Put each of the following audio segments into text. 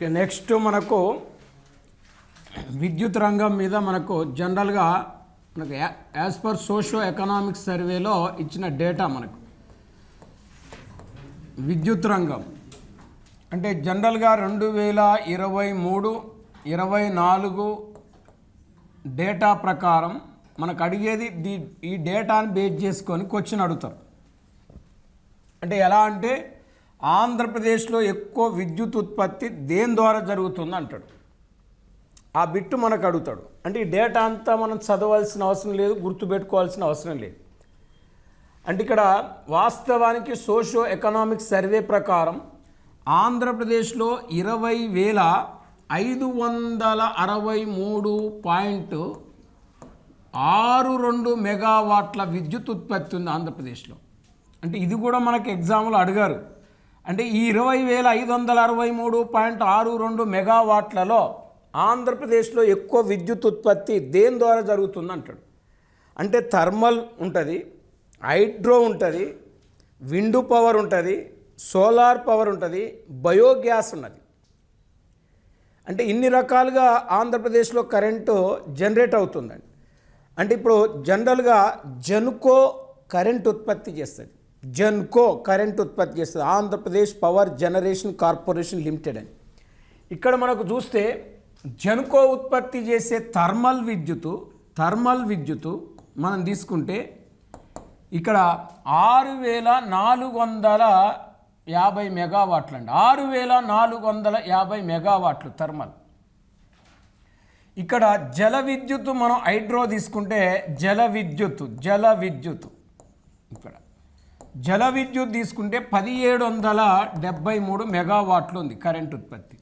Okay, next మనకు విద్యుత్ రంగం మీద మనకు జనరల్గా మనకు యాజ్ పర్ సోషో ఎకనామిక్స్ సర్వేలో ఇచ్చిన డేటా మనకు విద్యుత్ రంగం అంటే జనరల్గా 2023-24 డేటా ప్రకారం మనకు అడిగేది ఈ డేటాను బేస్ చేసుకొని క్వశ్చన్ అడుగుతారు. అంటే ఎలా అంటే ఆంధ్రప్రదేశ్లో ఎక్కువ విద్యుత్ ఉత్పత్తి దేని ద్వారా జరుగుతుంది అంటాడు. ఆ బిట్టు మనకు అడుగుతాడు. అంటే ఈ డేటా అంతా మనం చదవాల్సిన అవసరం లేదు, గుర్తుపెట్టుకోవాల్సిన అవసరం లేదు. అంటే ఇక్కడ వాస్తవానికి సోషో ఎకనామిక్ సర్వే ప్రకారం ఆంధ్రప్రదేశ్లో 20,563.62 మెగావాట్ల విద్యుత్ ఉత్పత్తి ఉంది ఆంధ్రప్రదేశ్లో. అంటే ఇది కూడా మనకు ఎగ్జామ్లో అడిగారు. అంటే ఈ 20,563.62 మెగావాట్లలో ఆంధ్రప్రదేశ్లో ఎక్కువ విద్యుత్ ఉత్పత్తి దేని ద్వారా జరుగుతుంది అంటాడు. అంటే థర్మల్ ఉంటుంది, హైడ్రో ఉంటుంది, విండ్ పవర్ ఉంటుంది, సోలార్ పవర్ ఉంటుంది, బయోగ్యాస్ ఉన్నది. అంటే ఇన్ని రకాలుగా ఆంధ్రప్రదేశ్లో కరెంటు జనరేట్ అవుతుందండి. అంటే ఇప్పుడు జనరల్గా జెన్కో కరెంట్ ఉత్పత్తి చేస్తుంది. జెన్కో కరెంట్ ఉత్పత్తి చేస్తుంది, Andhra Pradesh power generation corporation limited అని. ఇక్కడ మనకు చూస్తే జెన్కో ఉత్పత్తి చేసే థర్మల్ విద్యుత్ మనం తీసుకుంటే ఇక్కడ 6,450 మెగావాట్లు అండి. 6,450 మెగావాట్లు థర్మల్. ఇక్కడ జల విద్యుత్ మనం హైడ్రో తీసుకుంటే జల విద్యుత్ ఇక్కడ జల విద్యుత్ తీసుకుంటే 1,773 మెగావాట్లు ఉంది కరెంట్ ఉత్పత్తి.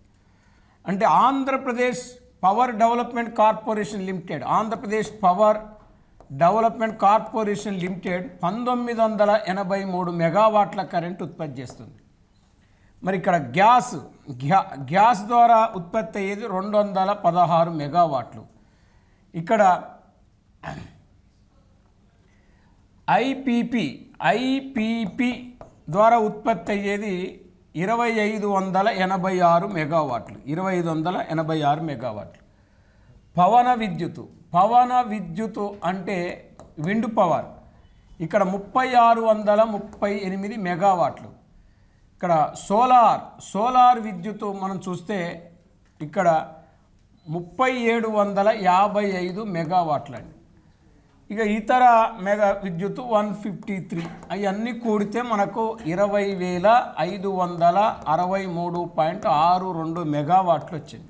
అంటే Andhra Pradesh power development corporation limited 1983 మెగావాట్ల కరెంట్ ఉత్పత్తి చేస్తుంది. మరి ఇక్కడ గ్యాస్ ద్వారా ఉత్పత్తి అయ్యేది 216 మెగావాట్లు. ఇక్కడ ఐపీపీ ద్వారా ఉత్పత్తి అయ్యేది 2,586 మెగావాట్లు. 2,586 మెగావాట్లు. పవన విద్యుత్ అంటే విండ్ పవర్. ఇక్కడ 3,638 మెగావాట్లు. ఇక్కడ సోలార్ విద్యుత్ మనం చూస్తే ఇక్కడ 3,755 మెగావాట్లు అండి. ఇక ఇతర మెగా విద్యుత్ 153. అవన్నీ కూడితే మనకు 20,563.62 మెగావాట్లు వచ్చింది.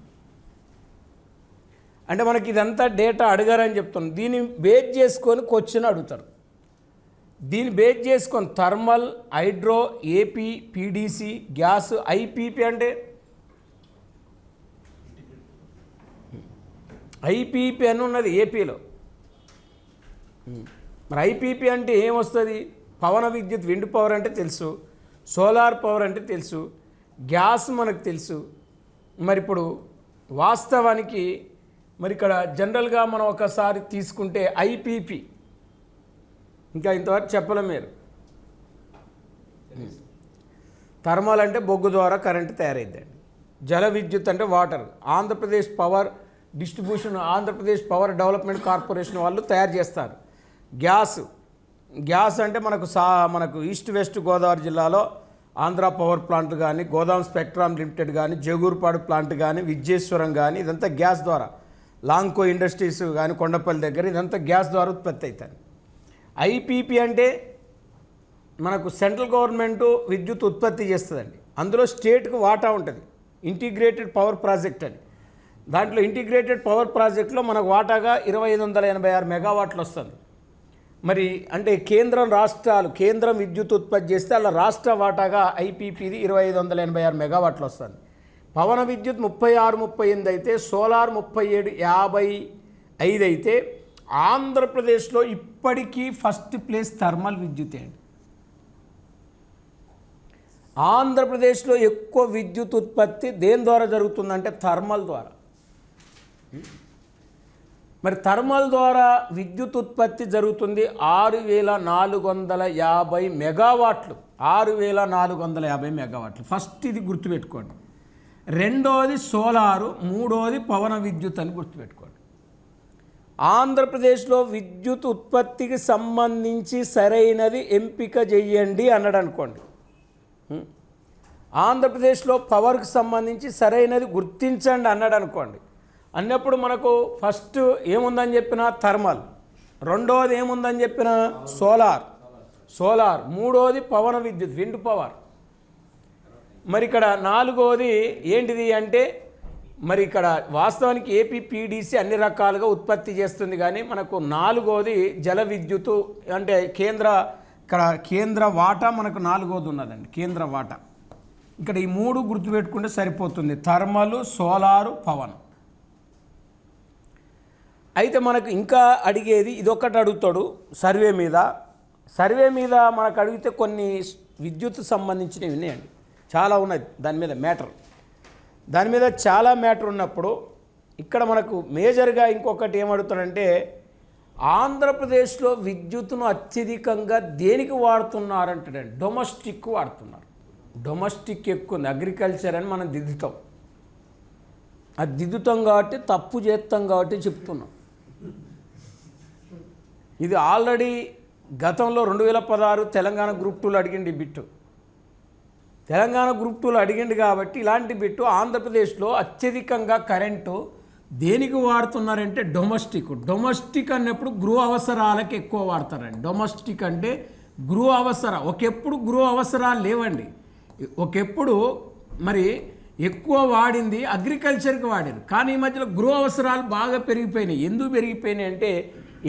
అంటే మనకి ఇదంతా డేటా అడిగారని చెప్తున్నాం. దీన్ని బేస్ చేసుకొని క్వశ్చన్ అడుగుతారు. దీన్ని బేస్ చేసుకొని thermal, hydro, AP, PDC, gas, IPP అంటే ఐపీపీ అని ఉన్నది ఏపీలో. మరి ఐపీపీ అంటే ఏమొస్తుంది? పవన విద్యుత్ విండ్ పవర్ అంటే తెలుసు, సోలార్ పవర్ అంటే తెలుసు, గ్యాస్ మనకు తెలుసు. మరి ఇప్పుడు వాస్తవానికి మరి ఇక్కడ జనరల్గా మనం ఒకసారి తీసుకుంటే ఐపీపీ ఇంకా ఇంతవరకు చెప్పలేం మీరు. థర్మల్ అంటే బొగ్గు ద్వారా కరెంటు తయారైందండి. జల విద్యుత్ అంటే water. Andhra Pradesh power distribution, Andhra Pradesh power development corporation వాళ్ళు తయారు చేస్తారు. గ్యాస్ అంటే మనకు ఈస్ట్ వెస్ట్ గోదావరి జిల్లాలో ఆంధ్ర పవర్ ప్లాంట్ కానీ, గోదాం స్పెక్ట్రామ్ లిమిటెడ్ కానీ, జగూర్పాడు ప్లాంట్ కానీ, విద్యేశ్వరం కానీ, ఇదంతా గ్యాస్ ద్వారా, లాంకో ఇండస్ట్రీస్ కానీ కొండపల్లి దగ్గర, ఇదంతా గ్యాస్ ద్వారా ఉత్పత్తి అవుతుంది. ఐపీపీ అంటే మనకు సెంట్రల్ గవర్నమెంటు విద్యుత్ ఉత్పత్తి చేస్తుందండి. అందులో స్టేట్కు వాటా ఉంటుంది, ఇంటిగ్రేటెడ్ పవర్ ప్రాజెక్ట్ అని. దాంట్లో ఇంటిగ్రేటెడ్ పవర్ ప్రాజెక్ట్లో మనకు వాటాగా 2,586 మెగావాట్లు వస్తుంది. మరి అంటే కేంద్రం విద్యుత్ ఉత్పత్తి చేస్తే అలా రాష్ట్ర వాటాగా ఐపీపీది 2,586 మెగావాట్లు వస్తుంది. పవన విద్యుత్ 36-38 అయితే, సోలార్ 37-55 అయితే, ఆంధ్రప్రదేశ్లో ఇప్పటికీ ఫస్ట్ ప్లేస్ థర్మల్ విద్యుత్ అండి. ఆంధ్రప్రదేశ్లో ఎక్కువ విద్యుత్ ఉత్పత్తి దేని ద్వారా జరుగుతుందంటే థర్మల్ ద్వారా. మరి థర్మల్ ద్వారా విద్యుత్ ఉత్పత్తి జరుగుతుంది 6,450 మెగావాట్లు. 6,450 మెగావాట్లు ఫస్ట్ ఇది గుర్తుపెట్టుకోండి. రెండోది సోలారు, మూడోది పవన విద్యుత్ అని గుర్తుపెట్టుకోండి. ఆంధ్రప్రదేశ్లో విద్యుత్ ఉత్పత్తికి సంబంధించి సరైనది ఎంపిక చేయండి అన్నాడు అనుకోండి. ఆంధ్రప్రదేశ్లో పవర్కి సంబంధించి సరైనది గుర్తించండి అన్నాడు అనుకోండి. అన్నప్పుడు మనకు ఫస్ట్ ఏముందని చెప్పిన థర్మల్, రెండోది ఏముందని చెప్పిన సోలార్, మూడోది పవన విద్యుత్ విండ్ పవర్. మరి ఇక్కడ నాలుగోది ఏంటిది అంటే మరి ఇక్కడ వాస్తవానికి ఏపీపీడీసీ అన్ని రకాలుగా ఉత్పత్తి చేస్తుంది, కానీ మనకు నాలుగోది జల విద్యుత్ అంటే కేంద్ర వాటా మనకు నాలుగోది ఉన్నదండి, కేంద్ర వాటా. ఇక్కడ ఈ మూడు గుర్తుపెట్టుకుంటే సరిపోతుంది, థర్మల్, సోలారు, పవన్. అయితే మనకు ఇంకా అడిగేది ఇదొక్కటి అడుగుతాడు సర్వే మీద మనకు అడిగితే కొన్ని విద్యుత్ సంబంధించినవి ఉన్నాయండి, చాలా ఉన్నాయి దాని మీద చాలా మ్యాటర్ ఉన్నప్పుడు ఇక్కడ మనకు మేజర్గా ఇంకొకటి ఏమడుగుతాడంటే ఆంధ్రప్రదేశ్లో విద్యుత్తును అత్యధికంగా దేనికి వాడుతున్నారంటాడండి, డొమెస్టిక్ వాడుతున్నారు. డొమెస్టిక్ ఎక్కువ ఉంది, అగ్రికల్చర్ అని మనం దిద్దుతాం. అది దిద్దుతాం కాబట్టి తప్పు చేస్తాం కాబట్టి చెప్తున్నాం. ఇది ఆల్రెడీ గతంలో 2016 తెలంగాణ గ్రూప్ 2లో అడిగింది బిట్టు. తెలంగాణ గ్రూప్ 2లో అడిగింది కాబట్టి ఇలాంటి బిట్టు ఆంధ్రప్రదేశ్లో అత్యధికంగా కరెంటు దేనికి వాడుతున్నారంటే డొమెస్టిక్ అన్నప్పుడు గృహ అవసరాలకు ఎక్కువ వాడతారండి. డొమెస్టిక్ అంటే గృహ అవసరం. ఒకప్పుడు గృహ అవసరాలు లేవండి, ఒకప్పుడు మరి ఎక్కువ వాడింది అగ్రికల్చర్కి వాడారు, కానీ ఈ మధ్యలో గృహ అవసరాలు బాగా పెరిగిపోయినాయి. ఎందుకు పెరిగిపోయినాయి అంటే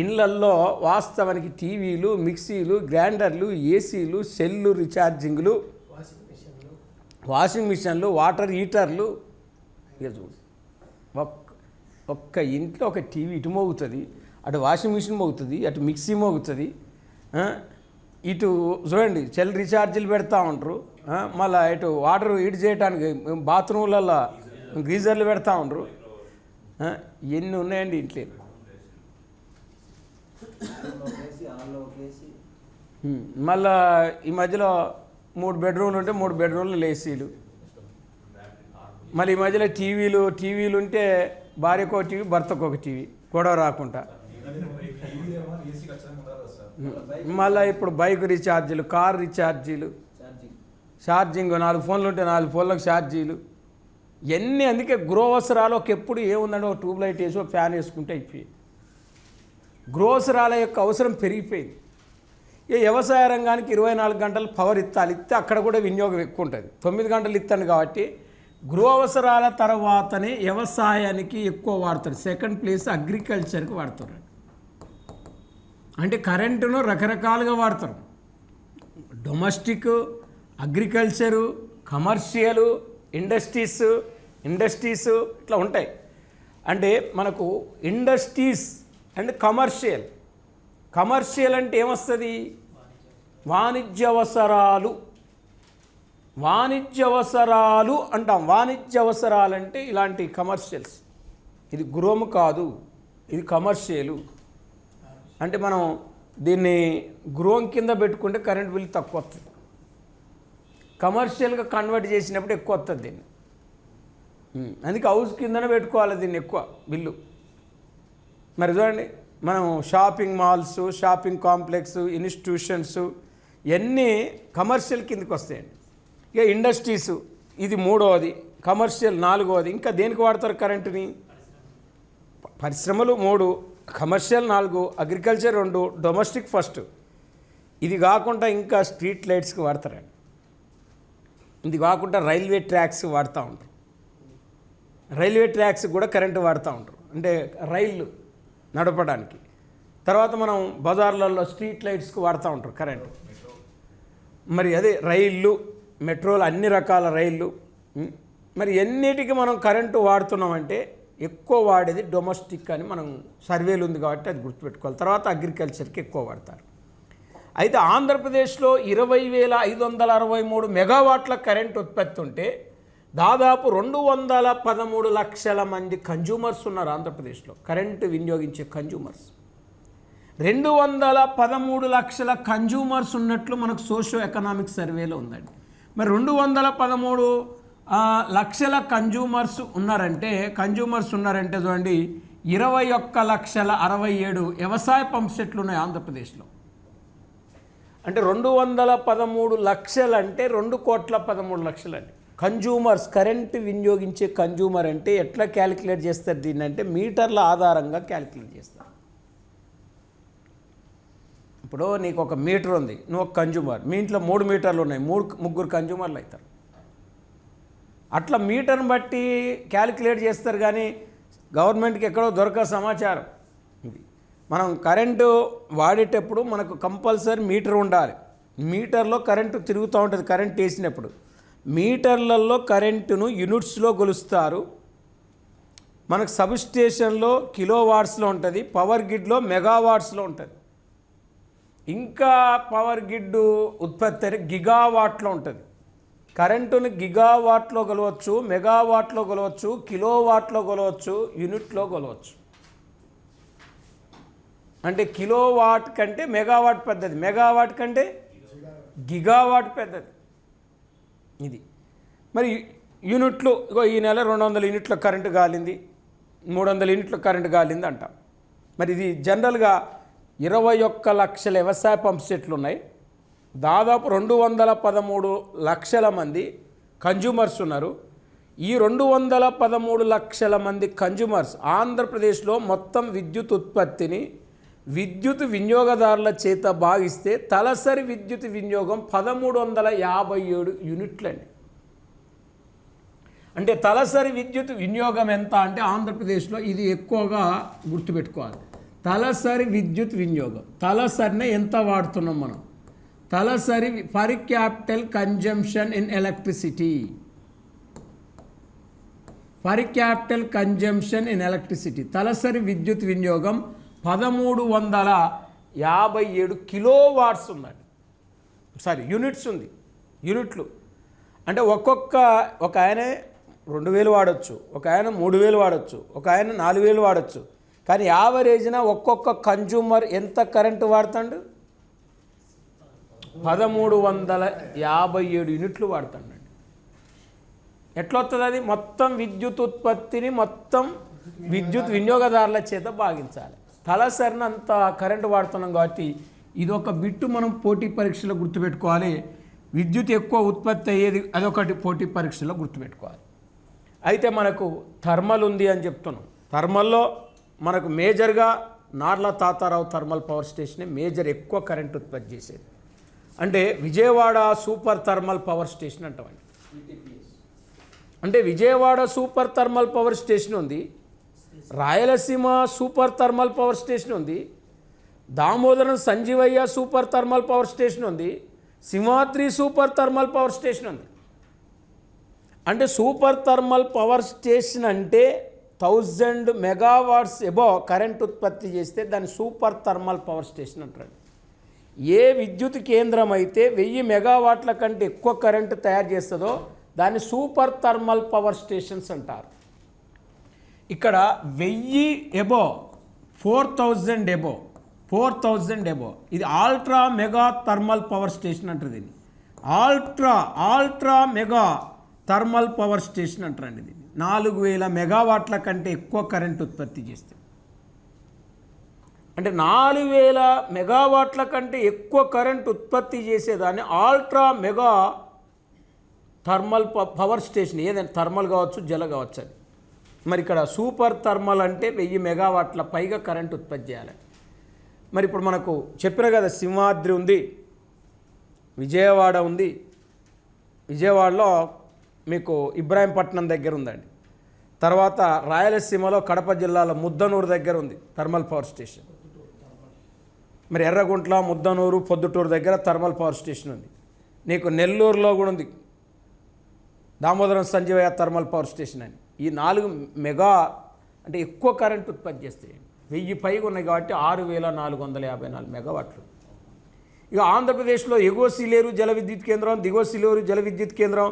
ఇళ్లల్లో వాస్తవానికి టీవీలు, మిక్సీలు, గ్రైండర్లు, ఏసీలు, సెల్లు రీఛార్జింగ్లు, వాషింగ్ మిషన్లు, వాటర్ హీటర్లు. ఇక చూడు, ఒక్క ఇంట్లో ఒక టీవీ ఇటు మోగుతుంది, అటు వాషింగ్ మిషన్ మోగుతుంది, అటు మిక్సీ మోగుతుంది, ఇటు చూడండి సెల్ రీఛార్జీలు పెడతా ఉంటారు, మళ్ళీ ఇటు వాటర్ హీట్ చేయడానికి బాత్రూమ్లలో గీజర్లు పెడతా ఉంటారు. ఎన్ని ఉన్నాయండి ఇంట్లో. మళ్ళా ఈ మధ్యలో 3 బెడ్రూమ్లు ఉంటే 3 బెడ్రూమ్లు ఏసీలు. మళ్ళీ ఈ మధ్యలో టీవీలు ఉంటే భార్యకు ఒక టీవీ, భర్తకు ఒక టీవీ, గొడవ రాకుండా. మళ్ళీ ఇప్పుడు బైక్ రీఛార్జీలు, కార్ రీఛార్జీలు, ఛార్జింగ్ 4 ఫోన్లు ఉంటే 4 ఫోన్లకు ఛార్జీలు. ఇవన్నీ అందుకే గృహ అవసరాలు ఒకప్పుడు ఏముందంటే ఒక ట్యూబ్ లైట్ వేసి ఒక ఫ్యాన్ వేసుకుంటే అయిపోయి. గృహవసరాల యొక్క అవసరం పెరిగిపోయింది. వ్యవసాయ రంగానికి 24 గంటలు పవర్ ఇస్తే అక్కడ కూడా వినియోగం ఎక్కువ ఉంటుంది. 9 గంటలు ఇస్తాను కాబట్టి గృహ అవసరాల తర్వాతనే వ్యవసాయానికి ఎక్కువ వాడతారు. సెకండ్ ప్లేస్ అగ్రికల్చర్కి వాడతారు. అంటే కరెంటును రకరకాలుగా వాడతారు. డొమెస్టిక్, అగ్రికల్చరు, కమర్షియలు, ఇండస్ట్రీస్ ఇట్లా ఉంటాయి. అంటే మనకు ఇండస్ట్రీస్ అండ్ కమర్షియల్ అంటే ఏమొస్తుంది, వాణిజ్య అవసరాలు అంటాం. వాణిజ్య అవసరాలు అంటే ఇలాంటి కమర్షియల్స్. ఇది గృహము కాదు, ఇది కమర్షియలు. అంటే మనం దీన్ని గృహం కింద పెట్టుకుంటే కరెంట్ బిల్ తక్కువ వస్తుంది, కమర్షియల్గా కన్వర్ట్ చేసినప్పుడు ఎక్కువ వస్తుంది దీన్ని. అందుకే హౌస్ కిందనే పెట్టుకోవాలి దీన్ని ఎక్కువ బిల్లు. మరి చూడండి, మనం shopping malls, shopping complex, institutions ఇవన్నీ కమర్షియల్ కిందకి వస్తాయండి. ఇక ఇండస్ట్రీస్ ఇది మూడవది, కమర్షియల్ నాలుగవది. ఇంకా దేనికి వాడతారు కరెంటుని? పరిశ్రమలు 3, కమర్షియల్ 4, అగ్రికల్చర్ 2, డొమెస్టిక్ ఫస్ట్. ఇది కాకుండా ఇంకా స్ట్రీట్ లైట్స్కి వాడతారండి. ఇది కాకుండా రైల్వే ట్రాక్స్ వాడుతూ ఉంటారు. రైల్వే ట్రాక్స్ కూడా కరెంటు వాడుతూ ఉంటారు, అంటే రైళ్ళు నడపడానికి. తర్వాత మనం బజార్లలో స్ట్రీట్ లైట్స్కి వాడుతూ ఉంటారు కరెంటు. మరి అదే రైళ్ళు, మెట్రోలు, అన్ని రకాల రైళ్ళు. మరి ఎన్నిటికి మనం కరెంటు వాడుతున్నామంటే ఎక్కువ వాడేది డొమెస్టిక్ అని మనం సర్వేలు ఉంది కాబట్టి అది గుర్తుపెట్టుకోవాలి. తర్వాత అగ్రికల్చర్కి ఎక్కువ వాడతారు. అయితే ఆంధ్రప్రదేశ్లో 20,563 మెగావాట్ల కరెంట్ ఉత్పత్తి ఉంటే దాదాపు 213 లక్షల మంది కన్జ్యూమర్స్ ఉన్నారు ఆంధ్రప్రదేశ్లో, కరెంటు వినియోగించే కన్జ్యూమర్స్. 213 లక్షల కన్జ్యూమర్స్ ఉన్నట్లు మనకు సోషియో ఎకనామిక్ సర్వేలో ఉందండి. మరి 213 లక్షల కన్జ్యూమర్స్ ఉన్నారంటే చూడండి 21,67,000 వ్యవసాయ పంప్ సెట్లు ఉన్నాయి ఆంధ్రప్రదేశ్లో. అంటే 213 లక్షలు అంటే 2,13,00,000 అండి. కన్జ్యూమర్స్, కరెంటు వినియోగించే కన్జ్యూమర్ అంటే ఎట్లా క్యాలిక్యులేట్ చేస్తారు దీన్ని అంటే మీటర్ల ఆధారంగా క్యాలిక్యులేట్ చేస్తారు. ఇప్పుడు నీకు ఒక మీటర్ ఉంది, నువ్వు ఒక కన్జ్యూమర్, మీ ఇంట్లో 3 మీటర్లు ఉన్నాయి, ముగ్గురు కన్జ్యూమర్లు అవుతారు. అట్లా మీటర్ని బట్టి క్యాలిక్యులేట్ చేస్తారు. కానీ గవర్నమెంట్కి ఎక్కడో దొరక సమాచారం ఇది. మనం కరెంటు వాడేటప్పుడు మనకు కంపల్సరీ మీటర్ ఉండాలి. మీటర్లో కరెంటు తిరుగుతూ ఉంటుంది. కరెంట్ వేసినప్పుడు మీటర్లలో కరెంటును యూనిట్స్లో కొలుస్తారు. మనకు సబ్ స్టేషన్లో కిలో వాట్స్లో ఉంటుంది, పవర్ గ్రిడ్లో మెగావాట్స్లో ఉంటుంది. ఇంకా పవర్ గ్రిడ్ ఉత్పత్తి గిగావాట్లో ఉంటుంది. కరెంటుని గిగావాట్లో కొలవచ్చు, మెగావాట్లో కొలవచ్చు, కిలోవాట్లో కొలవచ్చు, యూనిట్లో కొలవచ్చు. అంటే కిలోవాట్ కంటే మెగావాట్ పెద్దది, మెగావాట్ కంటే గిగావాట్ పెద్దది. ఇది మరి యూనిట్లు, ఇగో ఈ నెల 200 యూనిట్ల కరెంటు గాలింది, 300 యూనిట్ల కరెంటు గాలింది అంటాం. మరి ఇది జనరల్గా 21 లక్షల వ్యవసాయ పంప్ సెట్లు ఉన్నాయి. దాదాపు 213 లక్షల మంది కన్జ్యూమర్స్ ఉన్నారు. ఈ 213 లక్షల మంది కన్జ్యూమర్స్ ఆంధ్రప్రదేశ్లో మొత్తం విద్యుత్ ఉత్పత్తిని విద్యుత్ వినియోగదారుల చేత భాగిస్తే తలసరి విద్యుత్ వినియోగం 1357 యూనిట్లండి. అంటే తలసరి విద్యుత్ వినియోగం ఎంత అంటే ఆంధ్రప్రదేశ్లో ఇది ఎక్కువగా గుర్తుపెట్టుకోవాలి. తలసరి విద్యుత్ వినియోగం, తలసరినే ఎంత వాడుతున్నాం మనం, తలసరి per capital consumption in electricity, per capital consumption in electricity, తలసరి విద్యుత్ వినియోగం 1357 కిలో వాట్స్ ఉందండి. యూనిట్స్ ఉంది, యూనిట్లు. అంటే ఒక ఆయన 2,000 వాడచ్చు, ఒక ఆయన 3,000 వాడచ్చు, ఒక ఆయన 4,000 వాడచ్చు. కానీ యావరేజ్న ఒక్కొక్క కన్జ్యూమర్ ఎంత కరెంటు వాడుతాడు? 1357 యూనిట్లు వాడుతాడండి. ఎట్లా వస్తుంది అది? మొత్తం విద్యుత్ ఉత్పత్తిని మొత్తం విద్యుత్ వినియోగదారుల చేత భాగించాలి. తలసరిన అంత కరెంటు వాడుతున్నాం కాబట్టి ఇది ఒక బిట్టు మనం పోటీ పరీక్షలో గుర్తుపెట్టుకోవాలి. విద్యుత్ ఎక్కువ ఉత్పత్తి అయ్యేది అదొకటి పోటీ పరీక్షలో గుర్తుపెట్టుకోవాలి. అయితే మనకు థర్మల్ ఉంది అని చెప్తున్నాం. థర్మల్లో మనకు మేజర్గా నార్ల తాతారావు థర్మల్ పవర్ స్టేషనే మేజర్ ఎక్కువ కరెంట్ ఉత్పత్తి చేసేది. అంటే Vijayawada super thermal power station అంటామండి. అంటే Vijayawada super thermal power station ఉంది, Rayalaseema super thermal power station ఉంది, Damodaram Sanjeevaiah super thermal power station ఉంది, Simhadri super thermal power station ఉంది. అంటే సూపర్ థర్మల్ పవర్ స్టేషన్ అంటే 1000 మెగావాట్స్ ఎబోవ్ కరెంట్ ఉత్పత్తి చేస్తే దాన్ని సూపర్ థర్మల్ పవర్ స్టేషన్ అంటారు. ఏ విద్యుత్ కేంద్రం అయితే 1000 మెగావాట్ల కంటే ఎక్కువ కరెంటు తయారు చేస్తుందో దాన్ని సూపర్ థర్మల్ పవర్ స్టేషన్స్ అంటారు. ఇక్కడ 1000 ఎబోవ్, 4000 ఎబోవ్ ఇది ultra mega thermal power station అంటారు. దీన్ని ultra mega thermal power station అంటారండి. దీన్ని 4000 మెగావాట్ల కంటే ఎక్కువ కరెంట్ ఉత్పత్తి చేస్తే, అంటే 4000 మెగావాట్ల కంటే ఎక్కువ కరెంట్ ఉత్పత్తి చేసేదాన్ని ultra mega thermal power station. ఏదంటే థర్మల్ కావచ్చు, జల కావచ్చు అది. మరి ఇక్కడ సూపర్ థర్మల్ అంటే 1000 మెగావాట్ల పైగా కరెంట్ ఉత్పత్తి చేయాలి. మరి ఇప్పుడు మనకు చెప్పిన కదా, సింహాద్రి ఉంది, విజయవాడ ఉంది. విజయవాడలో మీకు ఇబ్రాహీంపట్నం దగ్గర ఉందండి. తర్వాత రాయలసీమలో కడప జిల్లాలో ముద్దనూరు దగ్గర ఉంది థర్మల్ పవర్ స్టేషన్. మరి ఎర్రగుంట్ల, ముద్దనూరు, పొద్దుటూరు దగ్గర థర్మల్ పవర్ స్టేషన్ ఉంది. నీకు నెల్లూరులో కూడా ఉంది Damodaram Sanjeevaiah thermal power station అని. ఈ 4 మెగా అంటే ఎక్కువ కరెంట్ ఉత్పత్తి చేస్తాయి. 1000 పైగా ఉన్నాయి కాబట్టి 6454 మెగావాట్లు. ఇక ఆంధ్రప్రదేశ్లో ఎగువ సీలేరు జల విద్యుత్ కేంద్రం, దిగువ సీలేరు జల విద్యుత్ కేంద్రం,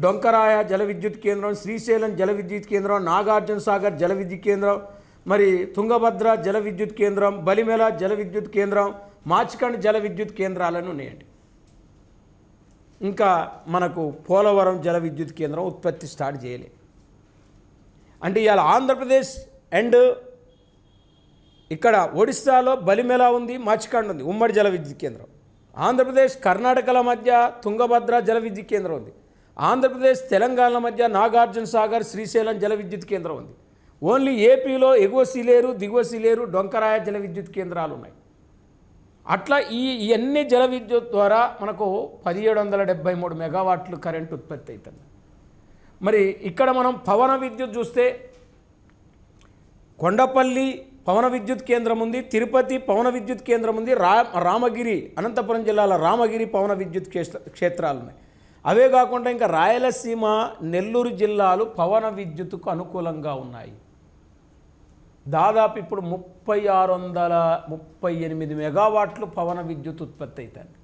డొంకరాయ జల విద్యుత్ కేంద్రం, శ్రీశైలం జల విద్యుత్ కేంద్రం, నాగార్జున సాగర్ జల విద్యుత్ కేంద్రం, మరి తుంగభద్ర జల విద్యుత్ కేంద్రం, బలిమెల జల విద్యుత్ కేంద్రం, మాచికండ్ జల విద్యుత్ కేంద్రాలను ఉన్నాయండి. ఇంకా మనకు పోలవరం జల విద్యుత్ కేంద్రం ఉత్పత్తి స్టార్ట్ చేయలే. అంటే ఇవాళ ఆంధ్రప్రదేశ్ అండ్ ఇక్కడ ఒడిస్సాలో బలిమెలా ఉంది, మాచికాండ్ ఉంది, ఉమ్మడి జల విద్యుత్ కేంద్రం. ఆంధ్రప్రదేశ్ కర్ణాటకల మధ్య తుంగభద్ర జల విద్యుత్ కేంద్రం ఉంది. ఆంధ్రప్రదేశ్ తెలంగాణ మధ్య నాగార్జున సాగర్ శ్రీశైలం జల విద్యుత్ కేంద్రం ఉంది. ఓన్లీ ఏపీలో ఎగువ సీలేరు దిగువ సీలేరు డొంకరాయ జల విద్యుత్ కేంద్రాలు ఉన్నాయి. అట్లా ఇవన్నీ జల విద్యుత్ ద్వారా మనకు 1773 మెగావాట్లు కరెంట్ ఉత్పత్తి అవుతుంది. మరి ఇక్కడ మనం పవన విద్యుత్ చూస్తే కొండపల్లి పవన విద్యుత్ కేంద్రం ఉంది, తిరుపతి పవన విద్యుత్ కేంద్రం ఉంది, రామగిరి అనంతపురం జిల్లాల రామగిరి పవన విద్యుత్ క్షేత్రాలు ఉన్నాయి. అవే కాకుండా ఇంకా రాయలసీమ నెల్లూరు జిల్లాలు పవన విద్యుత్తుకు అనుకూలంగా ఉన్నాయి. దాదాపు ఇప్పుడు 3638 మెగావాట్లు పవన విద్యుత్ ఉత్పత్తి అవుతుంది.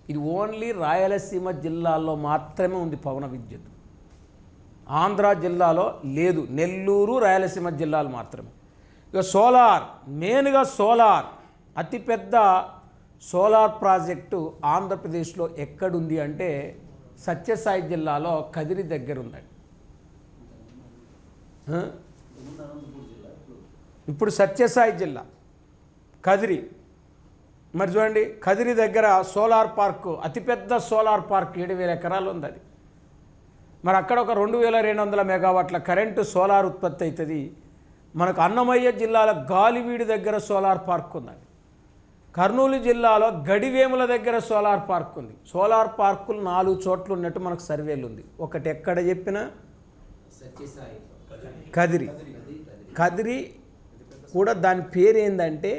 ఇది ఓన్లీ రాయలసీమ జిల్లాల్లో మాత్రమే ఉంది పవన విద్యుత్. ఆంధ్ర జిల్లాలో లేదు, నెల్లూరు రాయలసీమ జిల్లాలు మాత్రమే. ఇక సోలార్, మెయిన్గా సోలార్ అతిపెద్ద సోలార్ ప్రాజెక్టు ఆంధ్రప్రదేశ్లో ఎక్కడుంది అంటే సత్యసాయి జిల్లాలో కదిరి దగ్గర ఉందండి. ఇప్పుడు సత్యసాయి జిల్లా కదిరి, మరి చూడండి కదిరి దగ్గర సోలార్ పార్కు, అతిపెద్ద సోలార్ పార్క్ 7,000 ఎకరాలు ఉంది అది. మరి అక్కడ ఒక 2,200 మెగావాట్ల కరెంటు సోలార్ ఉత్పత్తి అవుతుంది. మనకు అన్నమయ్య జిల్లాలో గాలివీడి దగ్గర సోలార్ పార్క్ ఉందండి. కర్నూలు జిల్లాలో గడివేముల దగ్గర సోలార్ పార్క్ ఉంది. సోలార్ పార్కులు 4 చోట్ల ఉన్నట్టు మనకు సర్వేలు ఉంది. ఒకటి ఎక్కడ చెప్పినా కదిరి. కదిరి కూడా దాని పేరు ఏంటంటే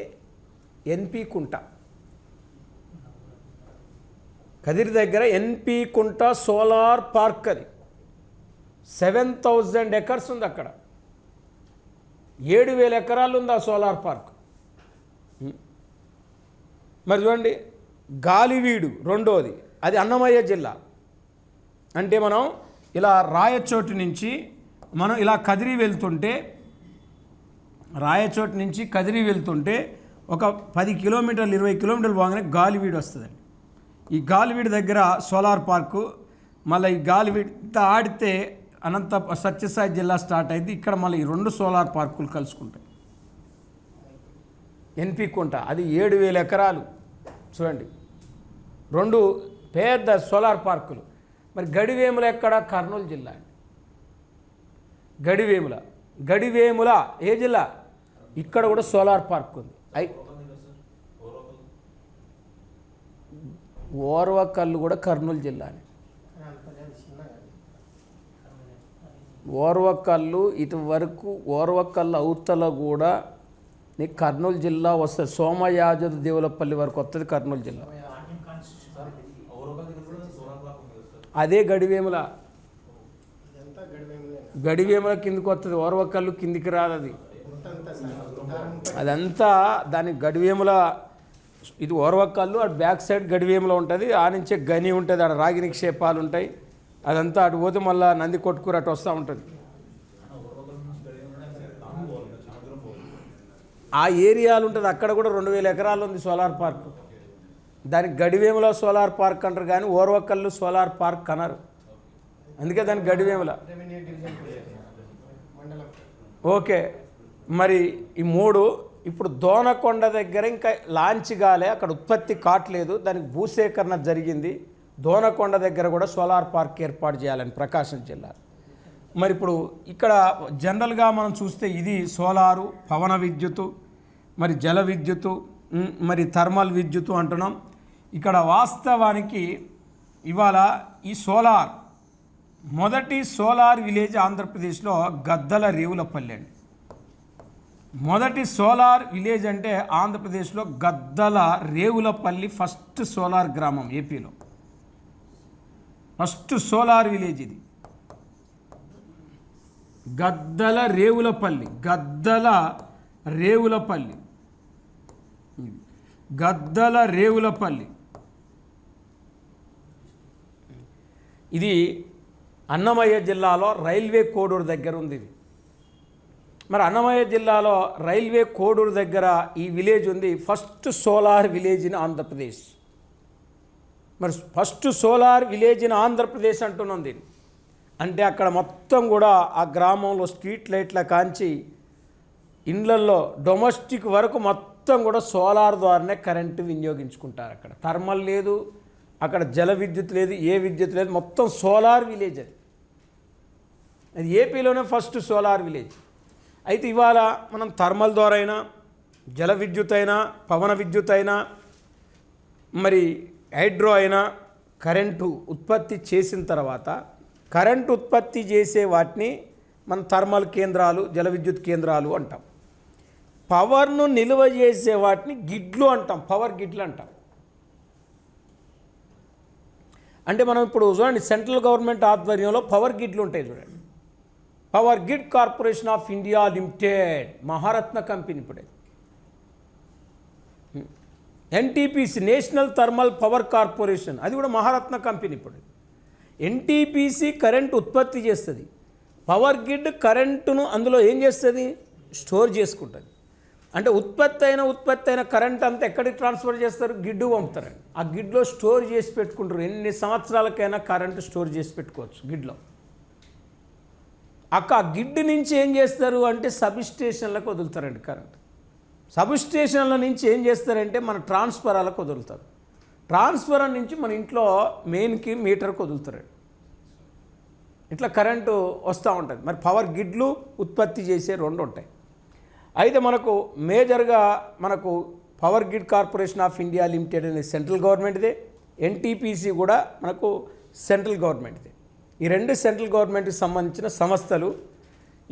ఎన్పి కుంట. కదిరి దగ్గర ఎన్పి కుంట సోలార్ పార్క్, అది 7,000 ఎకర్స్ ఉంది. అక్కడ 7,000 ఎకరాలు ఉంది ఆ సోలార్ పార్క్. మరి చూడండి గాలివీడు రెండోది, అది అన్నమయ్య జిల్లా. అంటే మనం ఇలా రాయచోటు నుంచి మనం ఇలా కదిరి వెళ్తుంటే, రాయచోటు నుంచి కదిరి వెళ్తుంటే ఒక 10 కిలోమీటర్లు 20 కిలోమీటర్లు పోగానే గాలివీడు వస్తుందండి. ఈ గాలివీడు దగ్గర సోలార్ పార్కు, మళ్ళీ ఈ గాలివీడు ఆడితే సత్యసాయి జిల్లా స్టార్ట్ అయింది. ఇక్కడ మళ్ళీ ఈ 2 సోలార్ పార్కులు కలుసుకుంటాయి. ఎన్పి కుంట అది 7,000 ఎకరాలు చూడండి, 2 పెద్ద సోలార్ పార్కులు. మరి గడివేముల ఎక్కడ? కర్నూలు జిల్లా. గడివేముల ఏ జిల్లా? ఇక్కడ కూడా సోలార్ పార్క్ ఉంది. ఓర్వకల్లు కూడా కర్నూలు జిల్లానే. ఓర్వకల్లు ఇటు వరకు ఓర్వకల్లు అవతల కూడా నీకు కర్నూలు జిల్లా వస్తుంది. సోమయాజు దేవులపల్లి వరకు వస్తుంది కర్నూలు జిల్లా. అదే గడివేముల కిందికి వస్తుంది, ఓర్వకల్లు కిందికి రాదు. అది అదంతా దాని గడివేముల, ఇది ఓర్వకల్లు, అటు బ్యాక్ సైడ్ గడివేముల ఉంటుంది. ఆ నుంచే గని ఉంటుంది, అక్కడ రాగి నిక్షేపాలు ఉంటాయి. అదంతా అటు పోతే మళ్ళీ నంది కొట్టుకూర అటు వస్తూ ఉంటుంది. ఆ ఏరియాలు ఉంటుంది, అక్కడ కూడా 2,000 ఎకరాలు ఉంది సోలార్ పార్క్. దానికి గడివేముల సోలార్ పార్క్ అంటారు కానీ ఓర్వకల్లు సోలార్ పార్క్ అన్నారు. అందుకే దానికి గడివేముల. ఓకే, మరి ఈ 3 ఇప్పుడు దోనకొండ దగ్గర ఇంకా లాంచ్ కాలే, అక్కడ ఉత్పత్తి కావట్లేదు, దానికి భూసేకరణ జరిగింది. దోనకొండ దగ్గర కూడా సోలార్ పార్క్ ఏర్పాటు చేయాలని ప్రకాశం జిల్లా. మరి ఇప్పుడు ఇక్కడ జనరల్గా మనం చూస్తే ఇది సోలారు, పవన విద్యుత్తు, మరి జల విద్యుత్తు, మరి థర్మల్ విద్యుత్తు అంటున్నాం. ఇక్కడ వాస్తవానికి ఇవాళ ఈ సోలార్, మొదటి సోలార్ విలేజ్ ఆంధ్రప్రదేశ్లో గద్దల రేవులపల్లి అండి. మొదటి సోలార్ విలేజ్ అంటే ఆంధ్రప్రదేశ్లో గద్దల రేవులపల్లి ఫస్ట్ సోలార్ గ్రామం ఏపీలో. ఫస్ట్ సోలార్ విలేజ్ ఇది గద్దల రేవులపల్లి. గద్దల రేవులపల్లి ఇది అన్నమయ్య జిల్లాలో రైల్వే కోడూరు దగ్గర ఉంది. ఇది మరి అన్నమయ్య జిల్లాలో రైల్వే కోడూరు దగ్గర ఈ విలేజ్ ఉంది. First solar village in Andhra Pradesh. మరి first solar village in Andhra Pradesh అంటున్నాం దీన్ని. అంటే అక్కడ మొత్తం కూడా ఆ గ్రామంలో స్ట్రీట్ లైట్ల కాంచి ఇండ్లల్లో డొమెస్టిక్ వరకు మొత్తం కూడా సోలార్ ద్వారానే కరెంటు వినియోగించుకుంటారు. అక్కడ థర్మల్ లేదు, అక్కడ జల విద్యుత్ లేదు, ఏ విద్యుత్ లేదు, మొత్తం సోలార్ విలేజ్ అది. అది ఏపీలోనే ఫస్ట్ సోలార్ విలేజ్. అయితే ఇవాళ మనం థర్మల్ ద్వారా అయినా, జల విద్యుత్ అయినా, పవన విద్యుత్ అయినా, మరి హైడ్రో అయినా కరెంటు ఉత్పత్తి చేసిన తర్వాత కరెంటు ఉత్పత్తి చేసే వాటిని మనం థర్మల్ కేంద్రాలు, జల విద్యుత్ కేంద్రాలు అంటాం. పవర్ను నిల్వ చేసే వాటిని గిడ్లు అంటాం, పవర్ గిడ్లు అంటాం. అంటే మనం ఇప్పుడు చూడండి, సెంట్రల్ గవర్నమెంట్ ఆధ్వర్యంలో పవర్ గిడ్లు ఉంటాయి చూడండి. Power grid corporation of India limited, Maharatna company. ఇప్పుడు NTPC, national thermal power corporation, అది కూడా మహారత్న కంపెనీ. ఇప్పుడు ఎన్టీపీసీ కరెంటు ఉత్పత్తి చేస్తుంది, పవర్ గిడ్ కరెంటును అందులో ఏం చేస్తుంది, స్టోర్ చేసుకుంటుంది. అంటే ఉత్పత్తి అయిన కరెంట్ అంతా ఎక్కడికి ట్రాన్స్ఫర్ చేస్తారు, గిడ్డు పంపుతారండి. ఆ గిడ్లో స్టోర్ చేసి పెట్టుకుంటారు. ఎన్ని సంవత్సరాలకైనా కరెంటు స్టోర్ చేసి పెట్టుకోవచ్చు గిడ్లో. ఆ గిడ్డు నుంచి ఏం చేస్తారు అంటే సబ్ స్టేషన్లకు వదులుతారండి కరెంట్. సబ్ స్టేషన్ల నుంచి ఏం చేస్తారంటే మన ట్రాన్స్ఫరాలకు వదులుతారు. ట్రాన్స్ఫర్ నుంచి మన ఇంట్లో మెయిన్కి మీటర్కి వదులుతారండి. ఇట్లా కరెంటు వస్తూ ఉంటుంది. మరి పవర్ గిడ్లు ఉత్పత్తి చేసే రెండు ఉంటాయి. అయితే మనకు మేజర్గా మనకు power grid corporation of India limited అనేది సెంట్రల్ గవర్నమెంట్దే, ఎన్టీపీసీ కూడా మనకు సెంట్రల్ గవర్నమెంట్దే. ఈ రెండు సెంట్రల్ గవర్నమెంట్కి సంబంధించిన సంస్థలు.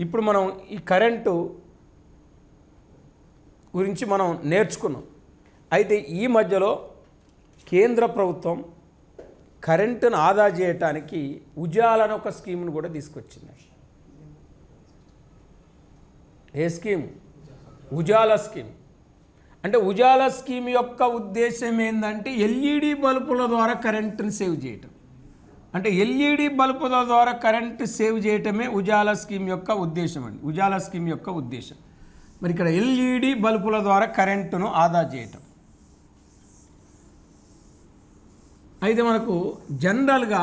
ఇప్పుడు మనం ఈ కరెంటు గురించి మనం నేర్చుకున్నాం. అయితే ఈ మధ్యలో కేంద్ర ప్రభుత్వం కరెంటును ఆదా చేయటానికి ఉజాలా ఒక స్కీమ్ను కూడా తీసుకొచ్చింది. ఏ స్కీమ్? ఉజాలా స్కీమ్. అంటే ఉజాలా స్కీమ్ యొక్క ఉద్దేశం ఏంటంటే ఎల్ఈడి బల్బుల ద్వారా కరెంటును సేవ్ చేయటం. అంటే ఎల్ఈడి బల్బుల ద్వారా కరెంటు సేవ్ చేయటమే ఉజాలా స్కీమ్ యొక్క ఉద్దేశం అండి. ఉజాలా స్కీమ్ యొక్క ఉద్దేశం మరి ఇక్కడ ఎల్ఈడి బల్బుల ద్వారా కరెంటును ఆదా చేయటం. అయితే మనకు జనరల్గా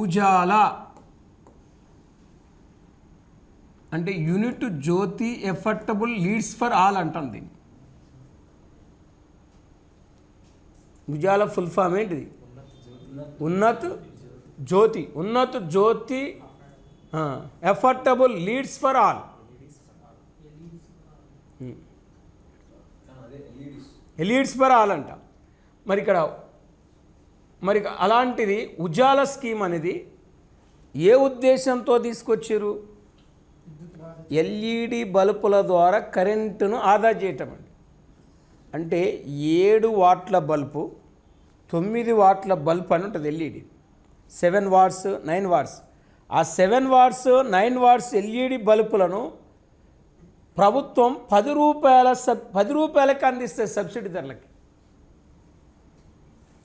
ఉజాలా అంటే యూనిట్ Jyoti affordable leads for all అంటాం దీన్ని. ఉజాలా ఫుల్ ఫామ్ ఏంటిది? Unnat Jyoti affordable leads for all. Leads for all అంట. మరి అలాంటిది ఉజాలా స్కీమ్ అనేది ఏ ఉద్దేశంతో తీసుకొచ్చారు? ఎల్ఈడి బల్బుల ద్వారా కరెంటును ఆదా చేయటం అండి. అంటే 7 వాట్ల బల్బు, 9 వాట్ల బల్బు అని ఉంటుంది ఎల్ఈడి. 7 watts 9 watts. ఆ 7 వాట్స్ 9 వాట్స్ ఎల్ఈడి బల్బులను ప్రభుత్వం 10 రూపాయలకి అందిస్తుంది సబ్సిడీ ధరలకి.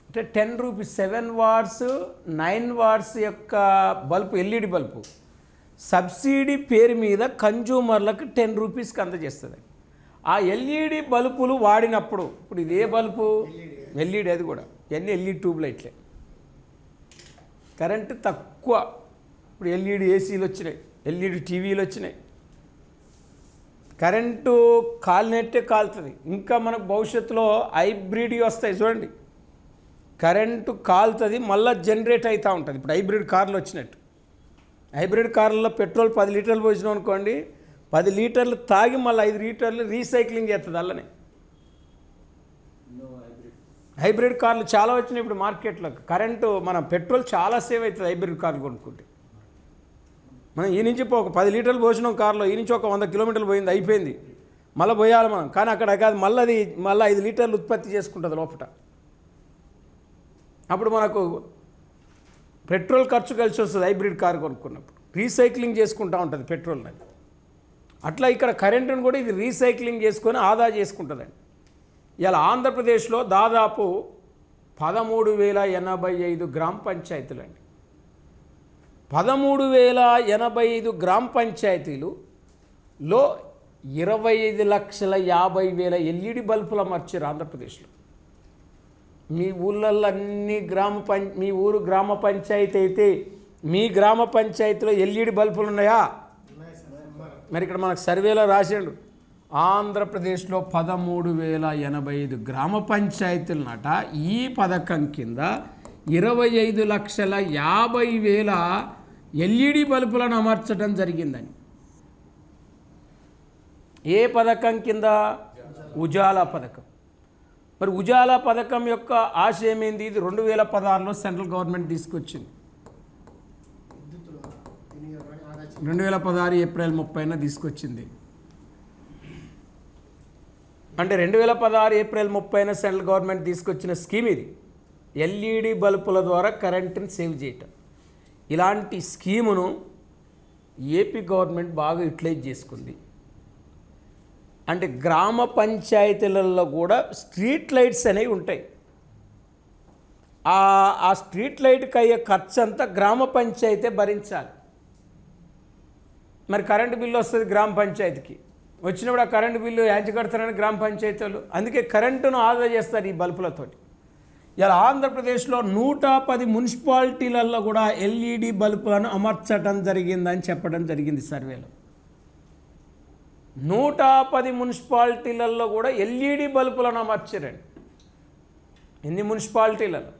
అంటే 10 రూపీస్ 7 వాట్స్ 9 వాట్స్ యొక్క బల్బు, ఎల్ఈడి బల్బు సబ్సిడీ పేరు మీద కన్జ్యూమర్లకు 10 రూపీస్కి అందజేస్తుంది. ఆ ఎల్ఈడి బల్బులు వాడినప్పుడు, ఇప్పుడు ఇది ఏ బల్బు? ఎల్ఈడి. అది కూడా ఇవన్నీ ఎల్ఈడి ట్యూబ్ లైట్లే. కరెంటు తక్కువ. ఇప్పుడు ఎల్ఈడి ఏసీలు వచ్చినాయి, ఎల్ఈడి టీవీలు వచ్చినాయి. కరెంటు కాలినట్టే కాలుతుంది. ఇంకా మనకు భవిష్యత్తులో హైబ్రిడ్ వస్తాయి చూడండి. కరెంటు కాలుతుంది, మళ్ళీ జనరేట్ అవుతూ ఉంటుంది. ఇప్పుడు హైబ్రిడ్ కార్లు వచ్చినట్టు. హైబ్రిడ్ కార్లలో పెట్రోల్ 10 లీటర్లు పోసినాం అనుకోండి, 10 లీటర్లు తాగి మళ్ళీ 5 లీటర్లు రీసైక్లింగ్ చేస్తుంది అల్లనే. హైబ్రిడ్ కార్లు చాలా వచ్చినాయి ఇప్పుడు మార్కెట్లో. కరెంటు మన పెట్రోల్ చాలా సేవ్ అవుతుంది హైబ్రిడ్ కార్లు కొనుక్కుంటే. మనం ఈ నుంచి ఒక 10 లీటర్లు పోసినాం కార్లో, ఈ నుంచి ఒక 100 కిలోమీటర్లు పోయింది, అయిపోయింది. మళ్ళీ పోయాలి మనం. కానీ అక్కడ కాదు, మళ్ళీ 5 లీటర్లు ఉత్పత్తి చేసుకుంటుంది లోపల. అప్పుడు మనకు పెట్రోల్ ఖర్చు కలిసి వస్తుంది హైబ్రిడ్ కారు కొనుక్కున్నప్పుడు. రీసైక్లింగ్ చేసుకుంటూ ఉంటుంది పెట్రోల్. అట్లా ఇక్కడ కరెంటును కూడా ఇది రీసైక్లింగ్ చేసుకొని ఆదా చేసుకుంటుందండి. ఇలా ఆంధ్రప్రదేశ్లో దాదాపు 13,085 గ్రామ పంచాయతీలండి. 13,085 గ్రామ పంచాయతీలులో 25,50,000 ఎల్ఈడి బల్బులు అమర్చారు ఆంధ్రప్రదేశ్లో. మీ ఊళ్ళల్లో అన్ని మీ ఊరు గ్రామ పంచాయతీ అయితే మీ గ్రామ పంచాయతీలో ఎల్ఈడి బల్బులు ఉన్నాయా? మరి ఇక్కడ మనకు సర్వేలో రాసిండు ఆంధ్రప్రదేశ్లో 13,085 గ్రామ పంచాయతీలనట ఈ పథకం కింద 25,50,000 ఎల్ఈడి బల్బులను అమర్చడం జరిగిందని. ఏ పథకం కింద? ఉజాలా పథకం. మరి ఉజాలా పథకం యొక్క ఆశయం ఏంది? ఇది 2016లో సెంట్రల్ గవర్నమెంట్ తీసుకొచ్చింది. 2016 ఏప్రిల్ 30న తీసుకొచ్చింది. అంటే 2016 ఏప్రిల్ 30న సెంట్రల్ గవర్నమెంట్ తీసుకొచ్చిన స్కీమ్ ఇది. ఎల్ఈడి బల్బుల ద్వారా కరెంటుని సేవ్ చేయటం. ఇలాంటి స్కీమును ఏపీ గవర్నమెంట్ బాగా యూటిలైజ్ చేసుకుంది. అంటే గ్రామ పంచాయతీలలో కూడా స్ట్రీట్ లైట్స్ అనేవి ఉంటాయి. ఆ స్ట్రీట్ లైట్కి అయ్యే ఖర్చు అంతా గ్రామ పంచాయతీ భరించాలి. మరి కరెంటు బిల్లు వస్తుంది గ్రామ పంచాయతీకి, వచ్చినప్పుడు ఆ కరెంటు బిల్లు యాంచి కడతారని గ్రామ పంచాయతీలు, అందుకే కరెంటును ఆదా చేస్తారు ఈ బల్బులతోటి. ఇలా ఆంధ్రప్రదేశ్లో 110 మున్సిపాలిటీలలో కూడా ఎల్ఈడి బల్బులను అమర్చడం జరిగిందని చెప్పడం జరిగింది సర్వేలో. 110 మున్సిపాలిటీలలో కూడా ఎల్ఈడి బల్బులను అమర్చారండి. ఎన్ని మున్సిపాలిటీలలో?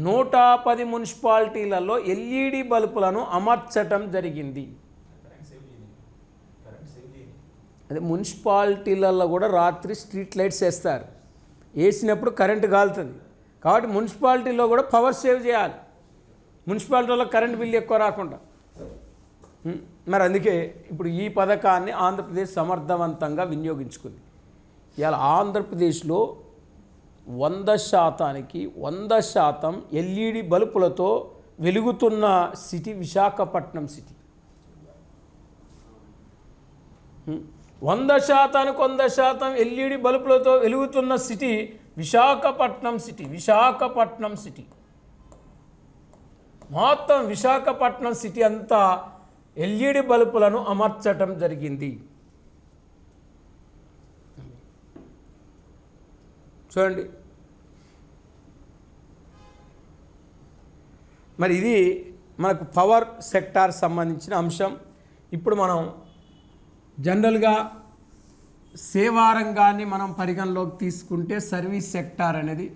110 మున్సిపాలిటీలలో ఎల్ఈడి బల్బులను అమర్చటం జరిగింది. అదే మున్సిపాలిటీలలో కూడా రాత్రి స్ట్రీట్ లైట్స్ వేస్తారు. వేసినప్పుడు కరెంటు కాలుతుంది కాబట్టి మున్సిపాలిటీలో కూడా పవర్ సేవ్ చేయాలి, మున్సిపాలిటీలో కరెంటు బిల్లు ఎక్కువ రాకుండా. మరి అందుకే ఇప్పుడు ఈ పథకాన్ని ఆంధ్రప్రదేశ్ సమర్థవంతంగా వినియోగించుకుంది. ఇవాళ ఆంధ్రప్రదేశ్లో 100%కి 100% ఎల్ఈడి బల్బులతో వెలుగుతున్న సిటీ విశాఖపట్నం సిటీ. 100%కి 100% ఎల్ఈడి బల్బులతో వెలుగుతున్న city Visakhapatnam city. Visakhapatnam city మొత్తం విశాఖపట్నం సిటీ అంతా ఎల్ఈడి బల్బులను అమర్చటం జరిగింది. చూడండి, మరి ఇది మనకు పవర్ సెక్టార్ సంబంధించిన అంశం. ఇప్పుడు మనం జనరల్గా సేవా రంగాన్ని మనం పరిగణలోకి తీసుకుంటే సర్వీస్ సెక్టార్ అనేది